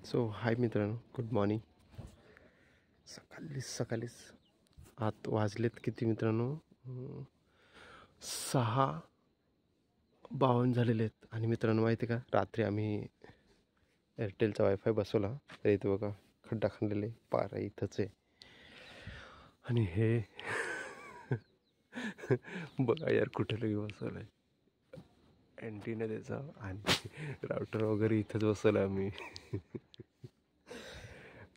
So हाय मित्रांनो, good morning. सकाळीच आत वाजलेत किती मित्रांनो, 6:52 झालेले आहेत. आणि मित्रांनो माहिती आहे का, रात्री आम्ही एअरटेलचा वायफाय बसवला तर इथे बघा खड्डा खणलेले पारा इथंच आहे. आणि हे बघा यार कुठे लगे बसवलं आहे अँटीना त्याचा, आणि राउटर वगैरे इथंच बसवलं आम्ही.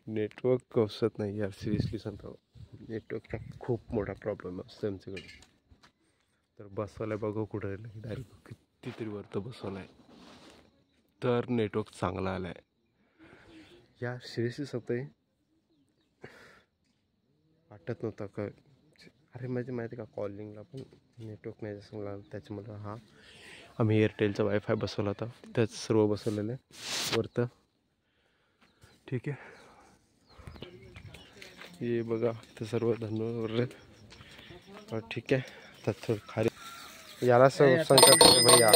नेटवर्क कसत नाही यार, सिरियसली सांगतो. नेटवर्कचा खूप मोठा प्रॉब्लेम असतो आमच्याकडे. तर बसवलं आहे बघू कुठं डायरेक्ट कितीतरी वरतं बसवलं आहे तर नेटवर्क चांगला आला आहे यार. सिरियसली सांगतो आहे, वाटत नव्हतं का. अरे माहिती का, कॉलिंगला पण नेटवर्क नाही जास्त लागलं, त्याच्यामुळे हा आम्ही एअरटेलचा वायफाय बसवला होता, त्याच सर्व बसवलेलं आहे वरतं. ठीक आहे, ये बघा इथं सर्व धन्यवाद. ठीक आहे, तर थोडं खाली याला संकट भैया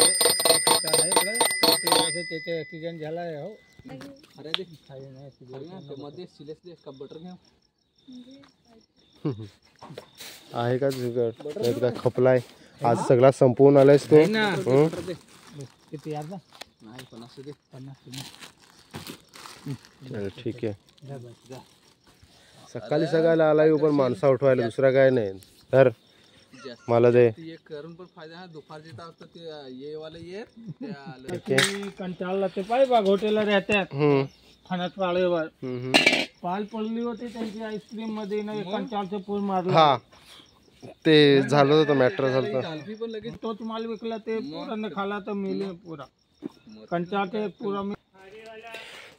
त्याचे ॲक्सिडेंट झाला आहे. हो अरे मध्ये सिरियसली बटर घ्या आहे का जुगाड, एकदा खपलाय आज सगळा संपवून आलायस तो. किती यार नाही 50 दे 50. ठीक आहे, सकाळी आलाय पण माणसं उठवायला, दुसरा काय नाही. तर मला दे करून पण फायदा आहे. दुपारचे तास ते ये वाले ये कंटाळला ते पाय बा घोटेला राहतात खाण्यात पाळेवर पाल पडली होती त्यांची आईस्क्रीम मध्ये नाही कंटाळचं पूल मारलं. हा ते झालं होतं, मॅटर झालं पण लगेच तोच माल विकला, ते पुराने खाला तर मिले पुरा कंटाळते पुरा.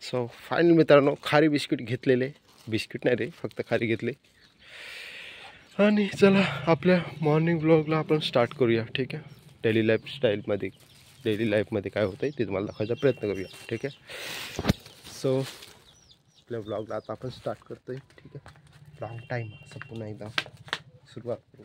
सो फायनल मित्रांनो, खारी बिस्किट घेतलेले, बिस्किट नाही रे फक्त खारी घेतले. आणि चला आपल्या मॉर्निंग ब्लॉगला आपण स्टार्ट करूया. ठीक आहे, डेली लाईफमध्ये काय होतं आहे ते तुम्हाला दाखवायचा प्रयत्न करूया. ठीक आहे, सो आपल्या ब्लॉगला आता आपण स्टार्ट करतो आहे. ठीक आहे, लॉंग टाईम असं पुन्हा एकदा सुरुवात करू.